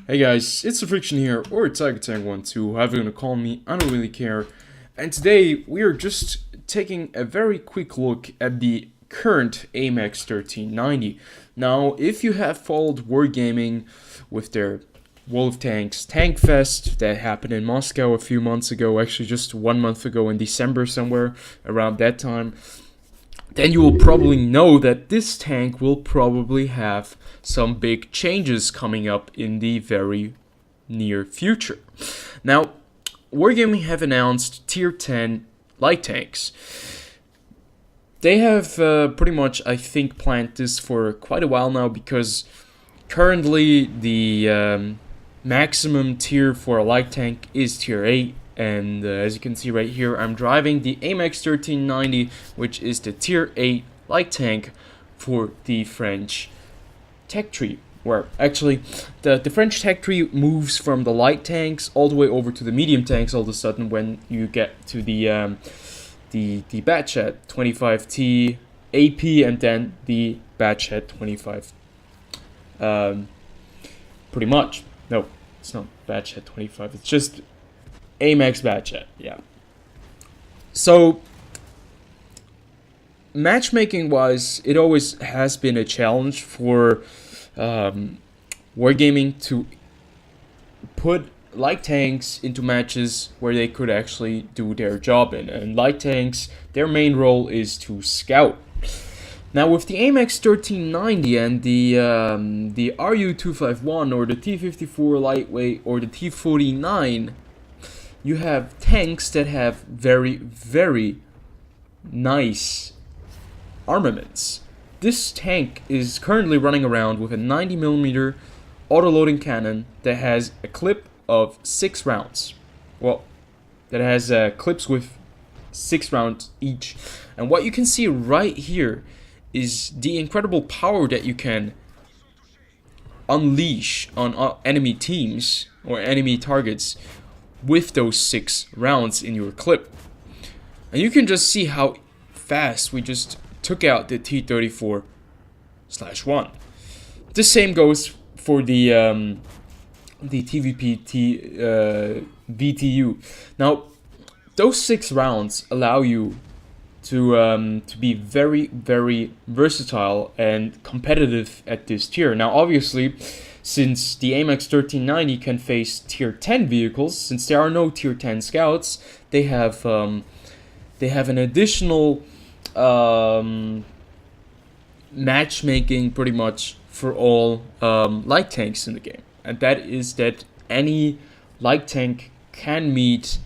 Hey guys, it's TheFrXion here, or TigerTang12, however you wanna call me, I don't really care. And today we are just taking a very quick look at the current AMX 1390. Now, if you have followed Wargaming with their Wolf Tanks Tank Fest that happened in Moscow a few months ago, actually just 1 month ago in December somewhere around that time, then you will probably know that this tank will probably have some big changes coming up in the very near future. Now, Wargaming have announced Tier 10 light tanks. They have pretty much, I think, planned this for quite a while now, because currently the maximum tier for a light tank is Tier 8. And as you can see right here, I'm driving the AMX 1390, which is the Tier 8 light tank for the French tech tree. Where actually, the French tech tree moves from the light tanks all the way over to the medium tanks all of a sudden when you get to the Batchet 25T AP and then the Batchet 25. Pretty much. No, it's not Batchet 25. It's just AMX Batchet, yeah. So, matchmaking wise, it always has been a challenge for Wargaming to put light tanks into matches where they could actually do their job in. And light tanks, their main role is to scout. Now, with the AMX 1390 and the RU251 or the T54 lightweight or the T49, you have tanks that have very, very nice armaments. This tank is currently running around with a 90mm autoloading cannon that has a clip of 6 rounds. Well, that has clips with 6 rounds each. And what you can see right here is the incredible power that you can unleash on enemy teams or enemy targets with those 6 rounds in your clip. And you can just see how fast we just took out the T34/1. The same goes for the TVP VTU. Now, those 6 rounds allow you to be very, very versatile and competitive at this tier. Now, obviously, since the AMX 1390 can face Tier 10 vehicles, since there are no Tier 10 scouts, they have an additional matchmaking pretty much for all light tanks in the game, and that is that any light tank can meet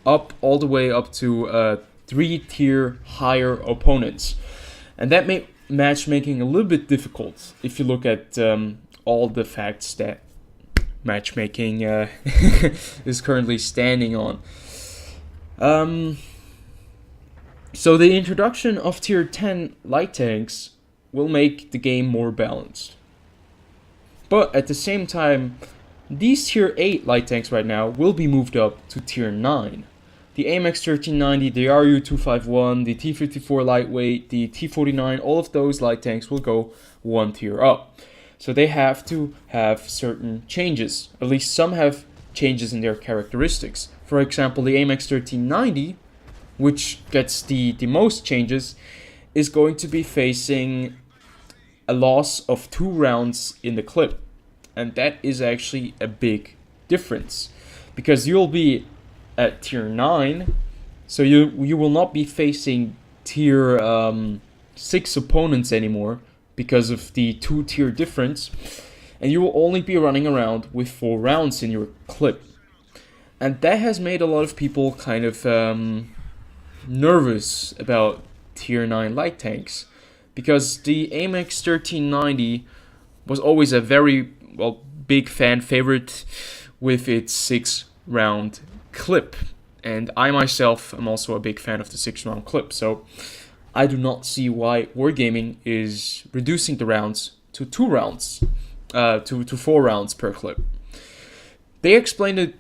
up all the way up to 3 tier higher opponents, and that made matchmaking a little bit difficult if you look at all the facts that matchmaking is currently standing on. So the introduction of Tier 10 light tanks will make the game more balanced. But at the same time, these Tier 8 light tanks right now will be moved up to Tier 9. The AMX 1390, the RU251, the T54 lightweight, the T49, all of those light tanks will go 1 tier up. So they have to have certain changes. At least some have changes in their characteristics. For example, the AMX 1390, which gets the most changes, is going to be facing a loss of 2 rounds in the clip. And that is actually a big difference, because you'll be at Tier 9, so you will not be facing Tier 6 opponents anymore because of the 2 tier difference, and you will only be running around with 4 rounds in your clip. And that has made a lot of people kind of nervous about Tier 9 light tanks, because the AMX 1390 was always a very big fan favorite with its 6 round clip, and I myself am also a big fan of the 6 round clip, so I do not see why Wargaming is reducing the rounds to 2 rounds, to 4 rounds per clip. They explained it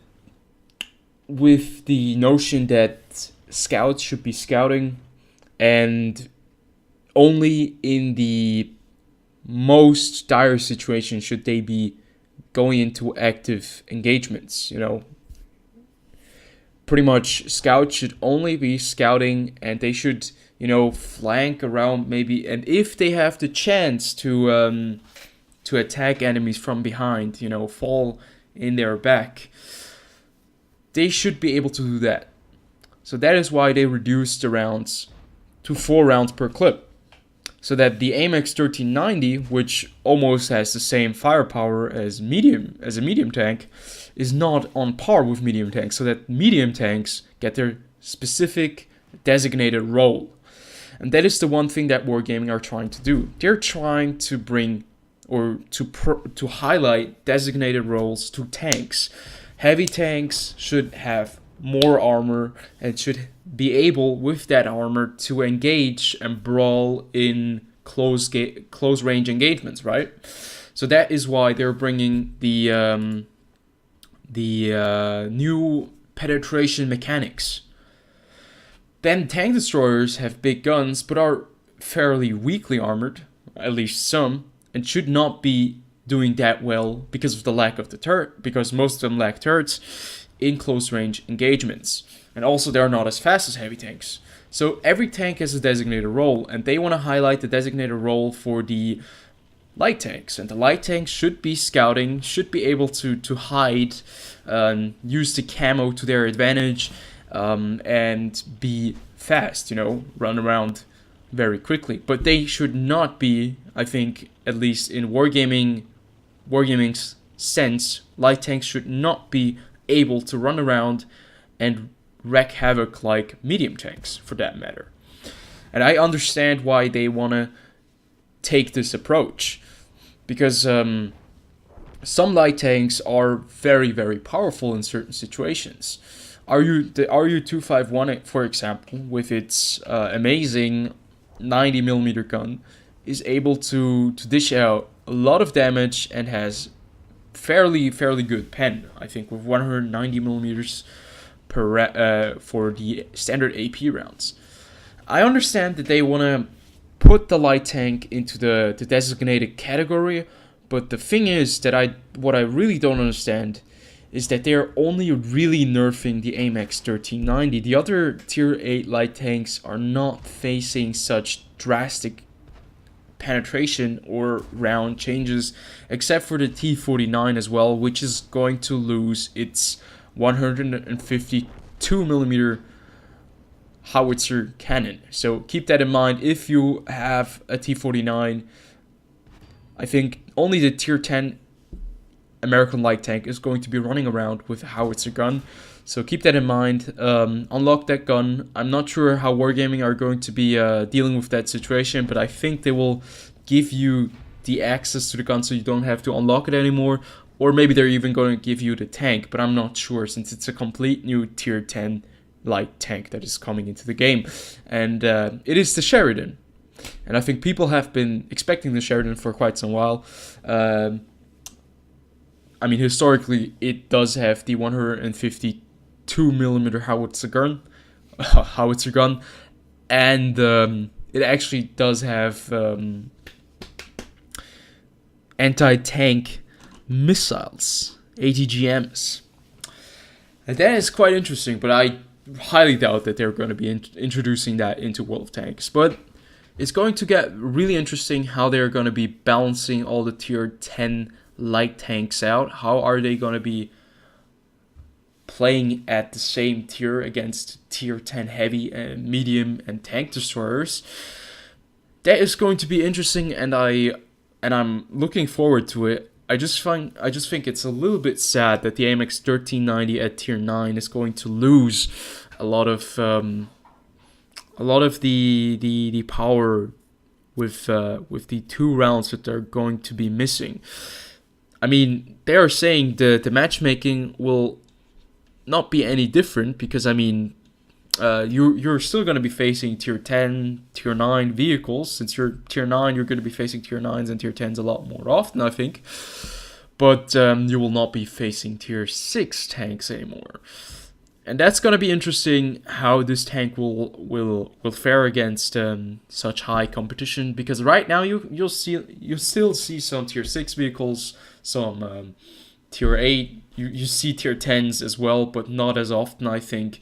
with the notion that scouts should be scouting, and only in the most dire situation should they be going into active engagements, Pretty much scouts should only be scouting, and they should, flank around maybe, and if they have the chance to attack enemies from behind, fall in their back, they should be able to do that. So that is why they reduced the rounds to 4 rounds per clip. So that the AMX 1390, which almost has the same firepower as a medium tank, is not on par with medium tanks. So that medium tanks get their specific designated role. And that is the one thing that Wargaming are trying to do. They're trying to bring or to highlight designated roles to tanks. Heavy tanks should have more armor and should be able, with that armor, to engage and brawl in close range engagements, right? So that is why they're bringing the new penetration mechanics. Then tank destroyers have big guns, but are fairly weakly armored, at least some, and should not be doing that well because of the lack of the turret, because most of them lack turrets in close range engagements. And also they're not as fast as heavy tanks. So every tank has a designated role, and they want to highlight the designated role for the light tanks. And the light tanks should be scouting, should be able to hide, use the camo to their advantage, and be fast, run around very quickly. But they should not be, I think, at least in Wargaming's sense, light tanks should not be able to run around and wreak havoc like medium tanks, for that matter. And I understand why they want to take this approach, because some light tanks are very, very powerful in certain situations. The RU-251, for example, with its amazing 90mm gun, is able to dish out a lot of damage and has fairly good pen, I think, with 190mm per for the standard AP rounds. I understand that they want to put the light tank into the designated category, but the thing is that what I really don't understand is that they're only really nerfing the AMX 1390. The other tier 8 light tanks are not facing such drastic penetration or round changes, except for the T49 as well, which is going to lose its 152mm howitzer cannon. So keep that in mind if you have a T49. I think only the tier 10 American light tank is going to be running around with a howitzer gun. So keep that in mind. Unlock that gun. I'm not sure how Wargaming are going to be dealing with that situation, but I think they will give you the access to the gun so you don't have to unlock it anymore. Or maybe they're even going to give you the tank, but I'm not sure, since it's a complete new tier 10 light tank that is coming into the game. And it is the Sheridan. And I think people have been expecting the Sheridan for quite some while. I mean, historically, it does have the 152mm howitzer gun, and it actually does have anti-tank missiles, ATGMs. And that is quite interesting, but I highly doubt that they're going to be introducing that into World of Tanks. But it's going to get really interesting how they're going to be balancing all the tier 10 light tanks out. How are they going to be playing at the same tier against tier 10 heavy and medium and tank destroyers? That is going to be interesting, and I'm looking forward to it. I just think it's a little bit sad that the AMX 1390 at tier 9 is going to lose a lot of the power with the 2 rounds that they're going to be missing. I mean, they are saying the matchmaking will not be any different, because I mean, you're still going to be facing tier 10, tier 9 vehicles. Since you're tier 9, you're going to be facing tier 9s and tier 10s a lot more often, I think. But you will not be facing tier 6 tanks anymore. And that's gonna be interesting how this tank will fare against such high competition, because right now you'll still see some tier 6 vehicles, some tier 8, you see tier 10s as well, but not as often, I think.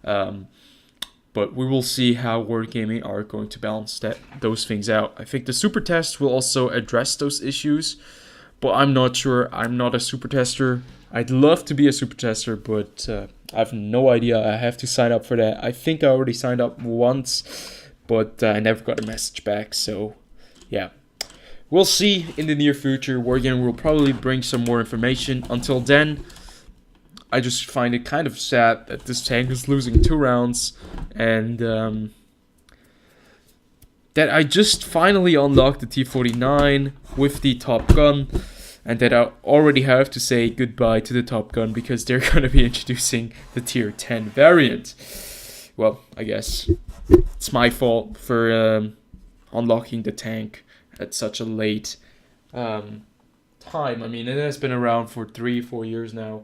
But we will see how Wargaming are going to balance those things out. I think the super test will also address those issues, but I'm not sure. I'm not a super tester. I'd love to be a super tester, but I have no idea. I have to sign up for that. I think I already signed up once, but I never got a message back. So, yeah. We'll see in the near future. Wargaming will probably bring some more information. Until then, I just find it kind of sad that this tank is losing 2 rounds, and that I just finally unlocked the T49 with the Top Gun, and that I already have to say goodbye to the Top Gun because they're going to be introducing the tier 10 variant. Well, I guess it's my fault for unlocking the tank at such a late time. I mean, it has been around for 3-4 years now,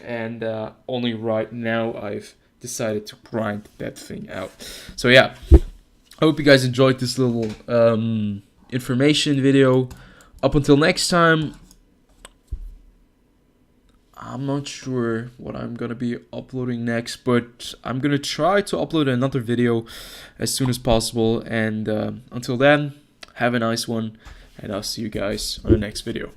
and only right now I've decided to grind that thing out. So yeah, I hope you guys enjoyed this little information video. Up until next time, I'm not sure what I'm gonna be uploading next, but I'm gonna try to upload another video as soon as possible. And until then, have a nice one, and I'll see you guys on the next video.